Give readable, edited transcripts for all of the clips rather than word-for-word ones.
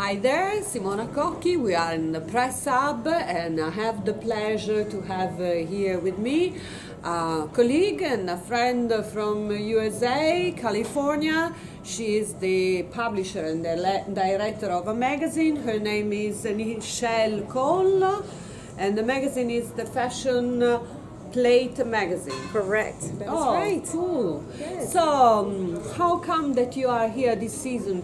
Hi there, Simona Cochi. We are in the press hub, and I have the pleasure to have here with me a colleague and a friend from USA, California. She is the publisher and the director of a magazine. Her name is Nichelle Cole, and the magazine is the Fashion Plate magazine. Correct. That's right. Cool. Yes. So, how come that you are here this season,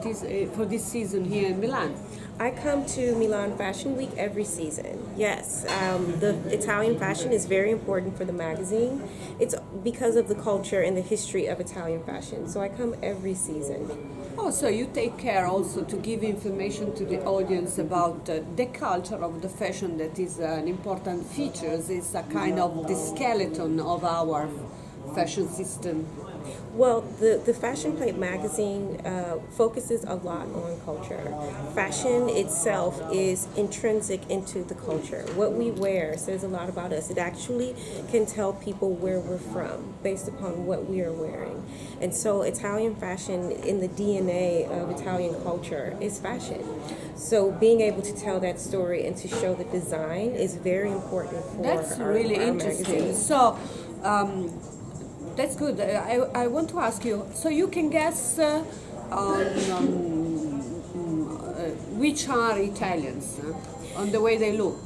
for this season here in Milan? I come to Milan Fashion Week every season. Yes, the Italian fashion is very important for the magazine. It's because of the culture and the history of Italian fashion. So I come every season. Oh, so you take care also to give information to the audience about the culture of the fashion that is an important feature, is a kind of the skeleton of our fashion system. Well, the Fashion Plate magazine focuses a lot on culture. Fashion itself is intrinsic into the culture. What we wear says a lot about us. It actually can tell people where we're from based upon what we are wearing. And so Italian fashion, in the DNA of Italian culture, is fashion. So being able to tell that story and to show the design is very important for That's our, really our interesting. Magazine. So, that's good. I want to ask you, so you can guess which are Italians on the way they look?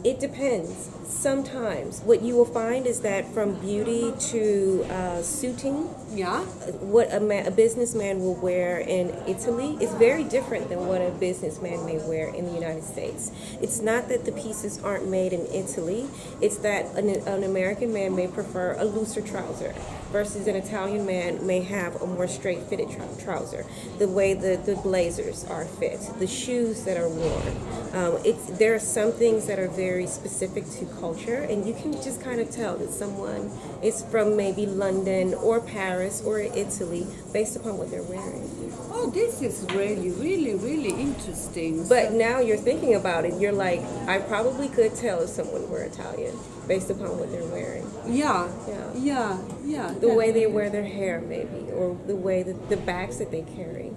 It depends. Sometimes what you will find is that from beauty to suiting, Yeah? what a businessman will wear in Italy is very different than what a businessman may wear in the United States. It's not that the pieces aren't made in Italy, it's that an American man may prefer a looser trouser versus an Italian man may have a more straight fitted trouser. The way the blazers are fit, the shoes that are worn. There are some things that are very specific to culture, and you can just kind of tell that someone is from maybe London or Paris or Italy based upon what they're wearing. Oh, this is really, really, really interesting. But now you're thinking about it, you're like, I probably could tell if someone were Italian based upon what they're wearing. Yeah, Yeah. yeah, yeah. The way they wear their hair, maybe, or the way that the bags that they carry.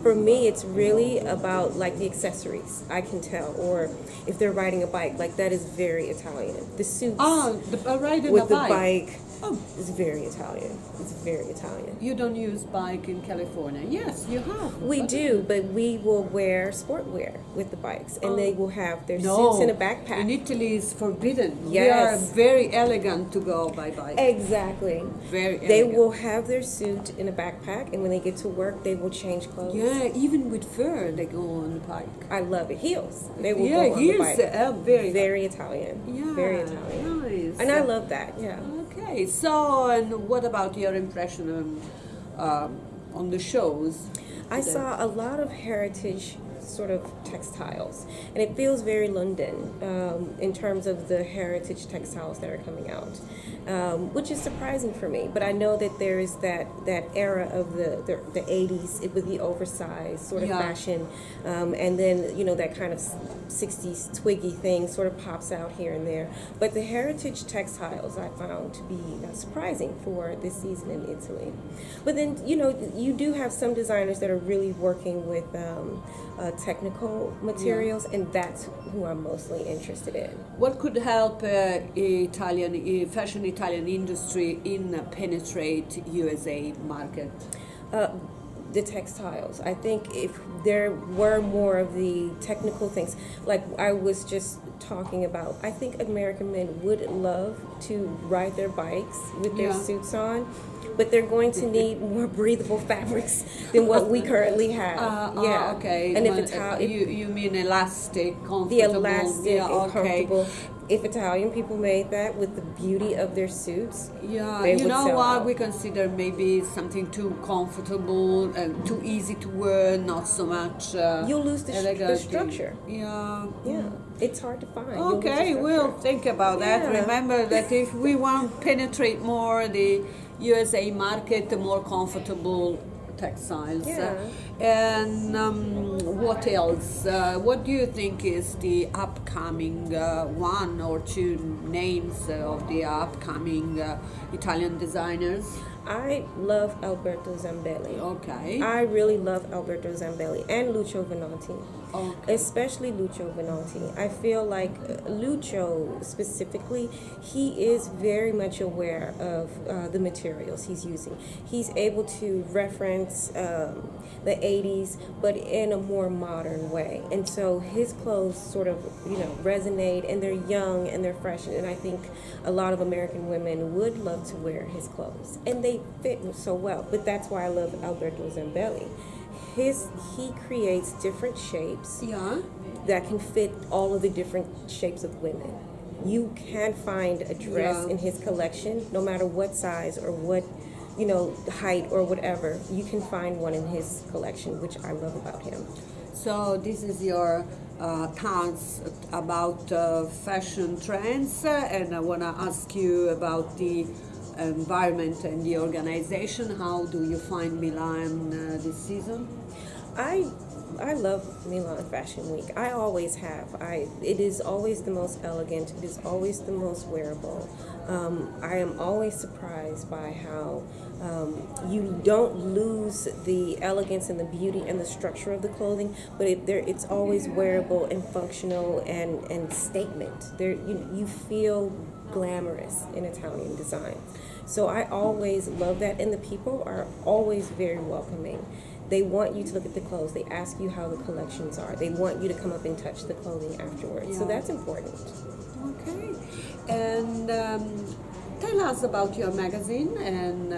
For me, it's really about like the accessories. I can tell, or if they're riding a bike, like that is very Italian. The suits riding with a the bike. bike Oh. is very Italian. It's very Italian. You don't use bike in California. Yes, you have. We do, but we will wear sportwear with the bikes, and they will have their No, suits in a backpack. in Italy it's forbidden. Yes. We are very elegant to go by bike. Exactly. Very They elegant. will have their suit in a backpack, and when they get to work, they will change clothes. Yeah, even with fur they go on the bike. I love it. Heels. They will Yeah, go on heels the bike. very Italian. Yeah, Very Italian. nice. And I love that. Yeah. Okay, so and what about your impression on the shows? I saw a lot of heritage sort of textiles, and it feels very London in terms of the heritage textiles that are coming out, which is surprising for me. But I know that there is that era of the 80s with the oversized sort of fashion, and then that kind of 60s twiggy thing sort of pops out here and there. But the heritage textiles I found to be surprising for this season in Italy. But then you do have some designers that are really working with technical materials, and that's who I'm mostly interested in. What could help fashion Italian industry in penetrate USA market? The textiles. I think if there were more of the technical things, like I was just talking about, I think American men would love to ride their bikes with their suits on, but they're going to need more breathable fabrics than what we currently have. Okay. And you mean elastic, comfortable? The elastic and okay. comfortable. If Italian people made that with the beauty of their suits, they would know sell what out. we consider maybe something too comfortable and too easy to wear, not so much. You'll lose the structure. Yeah. It's hard to find. Okay, we'll think about that. Remember that if we want to penetrate more the USA market, the more comfortable textiles. And what else? What do you think is the upcoming one or two names of the upcoming Italian designers? I love Alberto Zambelli. Okay. I really love Alberto Zambelli and Lucio Venanti. Okay. Especially Lucio Venanti. I feel like Lucio specifically, he is very much aware of the materials he's using. He's able to reference the 80s, but in a more modern way. And so his clothes sort of, resonate, and they're young and they're fresh. And I think a lot of American women would love to wear his clothes. And they fit so well. But that's why I love Alberto Zambelli. He creates different shapes that can fit all of the different shapes of women. You can find a dress in his collection, no matter what size or what, height or whatever. You can find one in his collection, which I love about him. So this is your thoughts about fashion trends, and I want to ask you about the environment and the organization. How do you find Milan this season? I love Milan Fashion Week. I always have. It is always the most elegant. It is always the most wearable. I am always surprised by how you don't lose the elegance and the beauty and the structure of the clothing, but it's always wearable and functional and statement. You feel glamorous in Italian design. So I always love that, and the people are always very welcoming. They want you to look at the clothes. They ask you how the collections are. They want you to come up and touch the clothing afterwards. So that's important. Okay. And tell us about your magazine and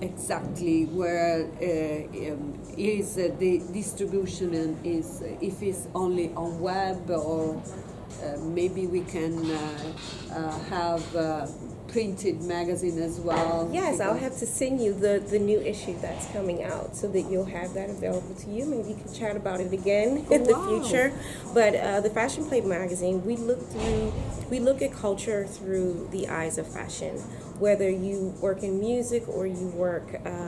exactly where is the distribution, and if it's only on web, or maybe we can have printed magazine as well. Yes, I'll have to send you the new issue that's coming out so that you'll have that available to you. Maybe you can chat about it again in the future. But the Fashion Plate magazine, we look at culture through the eyes of fashion. Whether you work in music or you work as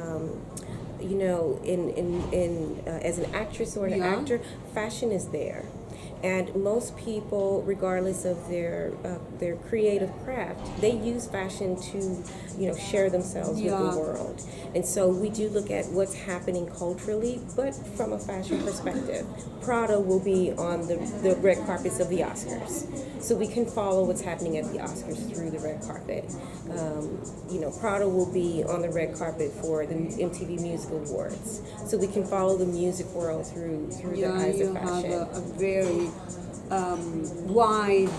an actress or an actor, fashion is there. And most people, regardless of their creative craft, they use fashion to, share themselves with the world. And so we do look at what's happening culturally, but from a fashion perspective. Prada will be on the red carpets of the Oscars, so we can follow what's happening at the Oscars through the red carpet. Prada will be on the red carpet for the MTV Music Awards, so we can follow the music world through the eyes of fashion. You have a very wide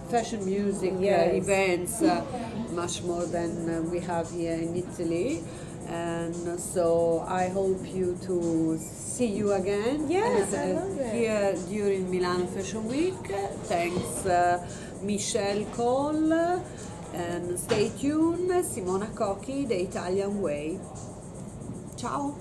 fashion music events, much more than we have here in Italy. And so I hope to see you again. Yes, I love it. Here during Milan Fashion Week. Thanks, Nichelle Cole, and stay tuned. Simona Cochi, The Italian Way. Ciao.